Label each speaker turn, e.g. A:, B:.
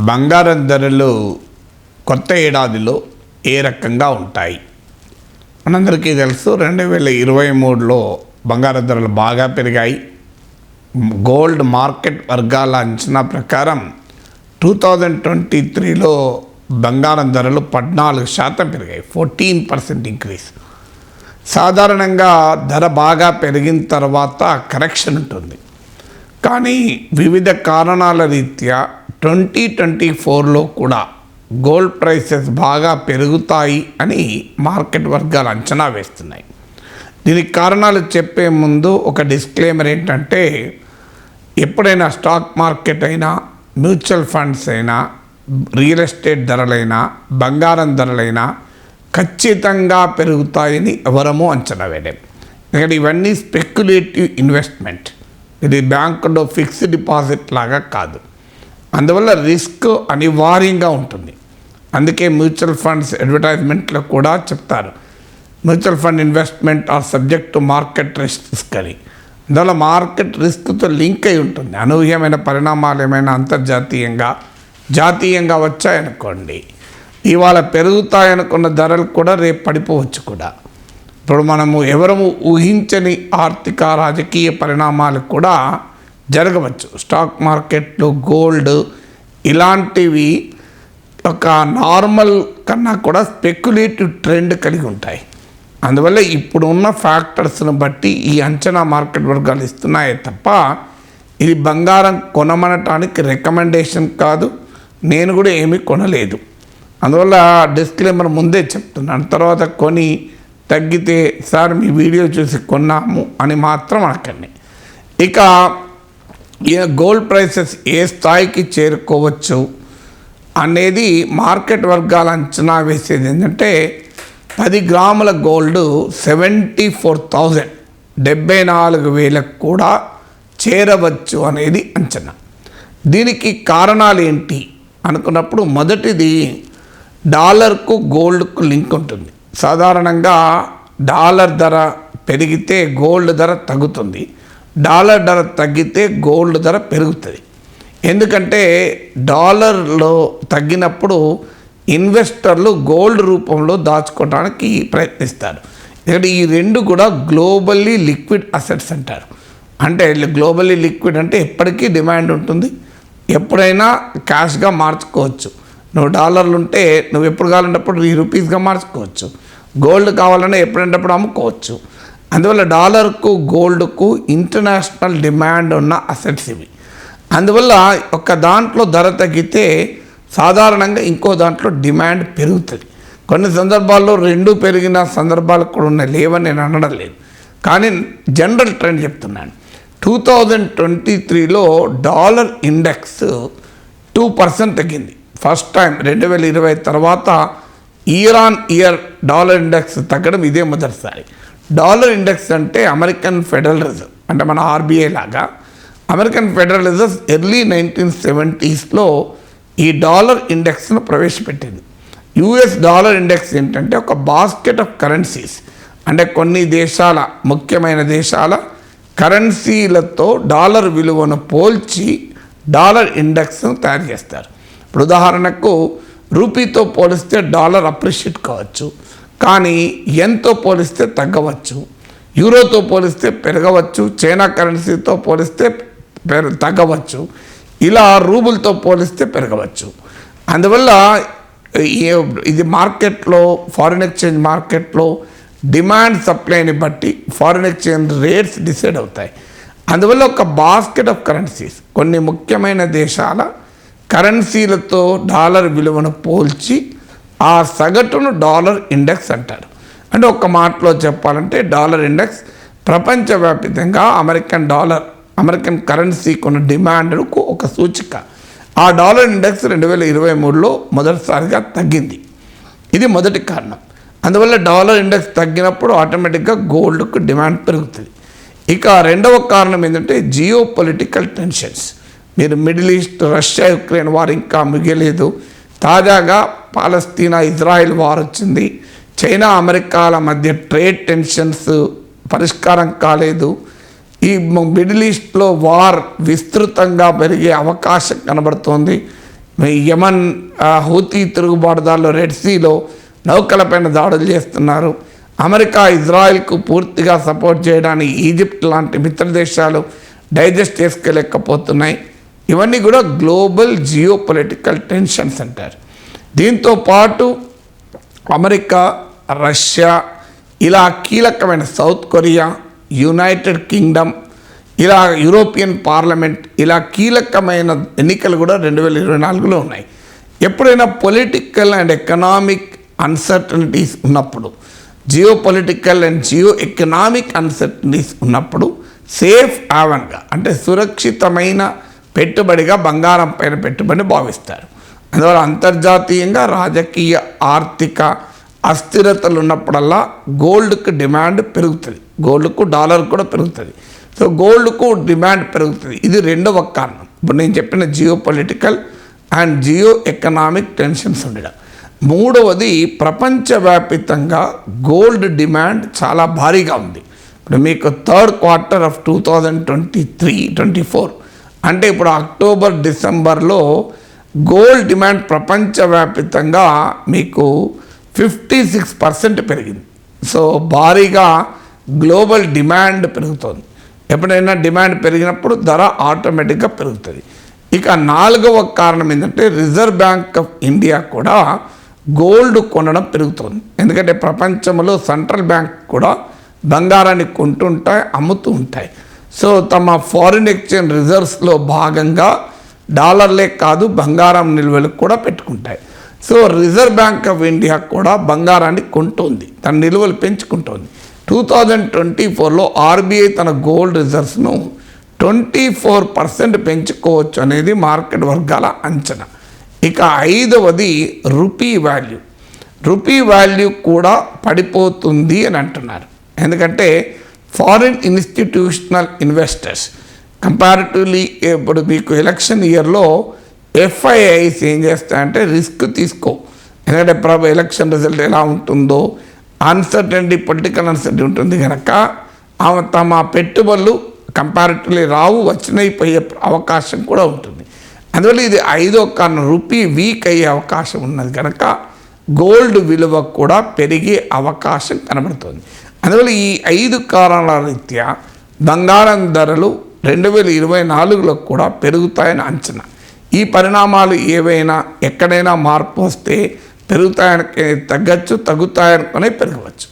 A: బంగారం ధరలు కొత్త ఏడాదిలో ఏ రకంగా ఉంటాయి? మనందరికీ తెలుసు 2023లో బంగారం ధరలు బాగా పెరిగాయి. గోల్డ్ మార్కెట్ వర్గాల అంచనా ప్రకారం 2023లో బంగారం ధరలు 14% పెరిగాయి, 14% ఇంక్రీజ్. సాధారణంగా ధర బాగా పెరిగిన తర్వాత కరెక్షన్ ఉంటుంది, కానీ వివిధ కారణాల రీత్యా 2024లో కూడా గోల్డ్ ప్రైసెస్ బాగా పెరుగుతాయి అని మార్కెట్ వర్గాలు అంచనా వేస్తున్నాయి. దీనికి కారణాలు చెప్పే ముందు ఒక డిస్క్లైమర్ ఏంటంటే, ఎప్పుడైనా స్టాక్ మార్కెట్ అయినా, మ్యూచువల్ ఫండ్స్ అయినా, రియల్ ఎస్టేట్ ధరలైనా, బంగారం ధరలైనా ఖచ్చితంగా పెరుగుతాయని ఎవరమూ అంచనా వేయలేం. ఎందుకంటే ఇవన్నీ స్పెక్యులేటివ్ ఇన్వెస్ట్మెంట్, ఇది బ్యాంకులో ఫిక్స్డ్ డిపాజిట్ లాగా కాదు. అందువల్ల రిస్క్ అనివార్యంగా ఉంటుంది. అందుకే మ్యూచువల్ ఫండ్స్ అడ్వర్టైజ్మెంట్లో కూడా చెప్తారు, mutual fund investment are subject to market risk అని. అందువల్ల మార్కెట్ రిస్క్తో లింక్ అయి ఉంటుంది. అనూహ్యమైన పరిణామాలు ఏమైనా అంతర్జాతీయంగా జాతీయంగా వచ్చాయనుకోండి, ఇవాళ పెరుగుతాయనుకున్న ధరలు కూడా రేపు పడిపోవచ్చు కూడా. ఇప్పుడు మనము ఎవరము ఊహించని ఆర్థిక రాజకీయ పరిణామాలు కూడా జరగవచ్చు. స్టాక్ మార్కెట్లు, గోల్డ్ ఇలాంటివి ఒక నార్మల్ కన్నా కూడా స్పెక్యులేటివ్ ట్రెండ్ కలిగి ఉంటాయి. అందువల్ల ఇప్పుడు ఉన్న ఫ్యాక్టర్స్ను బట్టి ఈ అంచనా మార్కెట్ వర్గాలు ఇస్తున్నాయే తప్ప ఇది బంగారం కొనమనటానికి రికమెండేషన్ కాదు. నేను కూడా ఏమీ కొనలేదు. అందువల్ల డిస్క్లైమర్ ముందే చెప్తున్నాను. తర్వాత కొని తగ్గితే సార్ మీ వీడియో చూసి కొన్నాము అని మాత్రం అనకండి. ఇక గోల్డ్ ప్రైసెస్ ఏ స్థాయికి చేరుకోవచ్చు అనేది మార్కెట్ వర్గాల అంచనా వేసేది ఏంటంటే, 10 గ్రాముల గోల్డ్ 74,000 74,000 కూడా చేరవచ్చు అనేది అంచనా. దీనికి కారణాలు ఏంటి అనుకున్నప్పుడు, మొదటిది డాలర్కు గోల్డ్కు లింక్ ఉంటుంది. సాధారణంగా డాలర్ ధర పెరిగితే గోల్డ్ ధర తగ్గుతుంది, డాలర్ ధర తగ్గితే గోల్డ్ ధర పెరుగుతుంది. ఎందుకంటే డాలర్లో తగ్గినప్పుడు ఇన్వెస్టర్లు గోల్డ్ రూపంలో దాచుకోవడానికి ప్రయత్నిస్తారు. ఎందుకంటే ఈ రెండు కూడా గ్లోబల్లీ లిక్విడ్ అసెట్స్ అంటారు. అంటే గ్లోబల్లీ లిక్విడ్ అంటే ఎప్పటికీ డిమాండ్ ఉంటుంది, ఎప్పుడైనా క్యాష్గా మార్చుకోవచ్చు. నువ్వు డాలర్లు ఉంటే నువ్వు ఎప్పుడు కావాలంటప్పుడు రూపీస్గా మార్చుకోవచ్చు. గోల్డ్ కావాలన్నా ఎప్పుడంటప్పుడు అమ్ముకోవచ్చు. అందువల్ల డాలర్కు గోల్డ్కు ఇంటర్నేషనల్ డిమాండ్ ఉన్న అసెట్స్ ఇవి. అందువల్ల ఒక దాంట్లో ధర తగ్గితే సాధారణంగా ఇంకో దాంట్లో డిమాండ్ పెరుగుతుంది. కొన్ని సందర్భాల్లో రెండు పెరిగిన సందర్భాలు కూడా ఉన్నాయి, లేవని నేను అనడం లేదు, కానీ జనరల్ ట్రెండ్ చెప్తున్నాను. 2023లో డాలర్ ఇండెక్స్ 2% తగ్గింది. ఫస్ట్ టైం 2020 తర్వాత year on year dollar index తగ్గడం ఇదే మొదటిసారి. డాలర్ ఇండెక్స్ అంటే అమెరికన్ ఫెడరల్ రిజర్వ్, అంటే మన ఆర్బీఐ లాగా అమెరికన్ ఫెడరల్ రిజర్వ్ ఎర్లీ 1970sలో ఈ డాలర్ ఇండెక్స్ను ప్రవేశపెట్టింది. యుఎస్ డాలర్ ఇండెక్స్ ఏంటంటే ఒక బాస్కెట్ ఆఫ్ కరెన్సీస్, అంటే కొన్ని దేశాల ముఖ్యమైన దేశాల కరెన్సీలతో డాలర్ విలువను పోల్చి డాలర్ ఇండెక్స్ను తయారు చేస్తారు. ఇప్పుడు ఉదాహరణకు రూపీతో పోలిస్తే డాలర్ అప్రిషియేట్ కావచ్చు, కానీ ఎంతో పోలిస్తే తగ్గవచ్చు, యూరోతో పోలిస్తే పెరగవచ్చు, చైనా కరెన్సీతో పోలిస్తే తగ్గవచ్చు, ఇలా రూబుల్తో పోలిస్తే పెరగవచ్చు. అందువల్ల ఇది మార్కెట్లో, ఫారిన్ ఎక్స్చేంజ్ మార్కెట్లో డిమాండ్ సప్లైని బట్టి ఫారిన్ ఎక్స్చేంజ్ రేట్స్ డిసైడ్ అవుతాయి. అందువల్ల ఒక బాస్కెట్ ఆఫ్ కరెన్సీస్, కొన్ని ముఖ్యమైన దేశాల కరెన్సీలతో డాలర్ విలువను పోల్చి ఆ సగటును డాలర్ ఇండెక్స్ అంటారు. అంటే ఒక్క మాటలో చెప్పాలంటే డాలర్ ఇండెక్స్ ప్రపంచవ్యాప్తంగా అమెరికన్ కరెన్సీకి ఉన్న డిమాండ్కు ఒక సూచిక. ఆ డాలర్ ఇండెక్స్ 2023లో మొదటిసారిగా తగ్గింది. ఇది మొదటి కారణం. అందువల్ల డాలర్ ఇండెక్స్ తగ్గినప్పుడు ఆటోమేటిక్గా గోల్డ్కు డిమాండ్ పెరుగుతుంది. ఇక రెండవ కారణం ఏంటంటే జియో పొలిటికల్ టెన్షన్స్. మీరు middle east, Russia Ukraine war ఇంకా మిగలేదు, తాజాగా పాలస్తీనా ఇజ్రాయెల్ వార్ వచ్చింది, చైనా అమెరికాల మధ్య ట్రేడ్ టెన్షన్స్ పరిష్కారం కాలేదు, ఈ మిడిల్ ఈస్ట్లో వార్ విస్తృతంగా పెరిగే అవకాశం కనబడుతోంది. యమన్ హూతీ తిరుగుబాటుదారులు రెడ్ సీలో నౌకలపైన దాడులు చేస్తున్నారు. అమెరికా ఇజ్రాయెల్కు పూర్తిగా సపోర్ట్ చేయడానికి ఈజిప్ట్ లాంటి మిత్ర దేశాలు డైజెస్ట్ చేసుకోలేకపోతున్నాయి. ఇవన్నీ కూడా గ్లోబల్ జియో పొలిటికల్ టెన్షన్స్ అంటారు. దీంతో పాటు అమెరికా, రష్యా, ఇలా కీలకమైన సౌత్ కొరియా, యునైటెడ్ కింగ్డమ్, ఇలా యూరోపియన్ పార్లమెంట్, ఇలా కీలకమైన ఎన్నికలు కూడా 2024లో ఉన్నాయి. ఎప్పుడైనా పొలిటికల్ అండ్ ఎకనామిక్ అన్సర్టనిటీస్ ఉన్నప్పుడు, geo political and geo economic uncertainties ఉన్నప్పుడు సేఫ్ హ్యావెన్గా అంటే సురక్షితమైన పెట్టుబడిగా బంగారం పైన పెట్టుబడిని భావిస్తారు. అందువల్ల అంతర్జాతీయంగా రాజకీయ ఆర్థిక అస్థిరతలు ఉన్నప్పుడల్లా గోల్డ్కు డిమాండ్ పెరుగుతుంది, గోల్డ్కు డాలర్ కూడా పెరుగుతుంది. సో గోల్డ్కు డిమాండ్ పెరుగుతుంది. ఇది రెండవ కారణం. ఇప్పుడు నేను చెప్పిన geo political and geo economic tensions ఉండడం. మూడవది, ప్రపంచవ్యాప్తంగా గోల్డ్ డిమాండ్ చాలా భారీగా ఉంది. ఇప్పుడు మీకు థర్డ్ క్వార్టర్ ఆఫ్ 2023-24 అంటే ఇప్పుడు అక్టోబర్ డిసెంబర్లో గోల్డ్ డిమాండ్ ప్రపంచవ్యాప్తంగా మీకు 56% పెరిగింది. సో భారీగా గ్లోబల్ డిమాండ్ పెరుగుతుంది. ఎప్పుడైనా డిమాండ్ పెరిగినప్పుడు ధర ఆటోమేటిక్గా పెరుగుతుంది. ఇక నాలుగవ కారణం ఏంటంటే రిజర్వ్ బ్యాంక్ ఆఫ్ ఇండియా కూడా గోల్డ్ కొనడం పెరుగుతుంది. ఎందుకంటే ప్రపంచంలో సెంట్రల్ బ్యాంక్ కూడా బంగారాన్ని కొంటుంటాయి, అమ్ముతూ ఉంటాయి. సో తమ ఫారిన్ ఎక్స్చేంజ్ రిజర్వ్స్లో భాగంగా డాలర్లే కాదు బంగారం నిల్వలు కూడా పెట్టుకుంటాయి. So Reserve Bank of India కూడా బంగారాన్ని కొంటుంది, తన నిల్వలు పెంచుకుంటుంది. 2024లో ఆర్బీఐ తన గోల్డ్ రిజర్వ్స్ను 24% పెంచుకోవచ్చు అనేది మార్కెట్ వర్గాల అంచనా. ఇక ఐదవది రూపీ వాల్యూ. రూపీ వాల్యూ కూడా పడిపోతుంది అని అంటున్నారు. ఎందుకంటే ఫారిన్ ఇన్స్టిట్యూషనల్ ఇన్వెస్టర్స్ కంపారిటివ్లీ ఇప్పుడు మీకు ఎలక్షన్ ఇయర్లో ఎఫ్ఐఐస్ ఏం చేస్తాయంటే రిస్క్ తీసుకో. ఎందుకంటే ఎలక్షన్ రిజల్ట్ ఎలా ఉంటుందో అన్సర్టనిటీ, పొలిటికల్ అన్సర్టనిటీ ఉంటుంది కనుక తమ పెట్టుబడులు కంపారిటివ్లీ రావు, వచ్చినాయి పోయే అవకాశం కూడా ఉంటుంది. అందువల్ల ఇది ఐదో కారణం, రూపీ వీక్ అయ్యే అవకాశం ఉన్నది కనుక గోల్డ్ విలువ కూడా పెరిగే అవకాశం కనబడుతుంది. అందువల్ల ఈ 5 కారణాల రీత్యా బంగారం ధరలు 2024లో కూడా పెరుగుతాయని అంచనా. ఈ పరిణామాలు ఏవైనా ఎక్కడైనా మార్పు వస్తే పెరుగుతాయని తగ్గచ్చు, తగ్గుతాయనుకునే పెరగవచ్చు.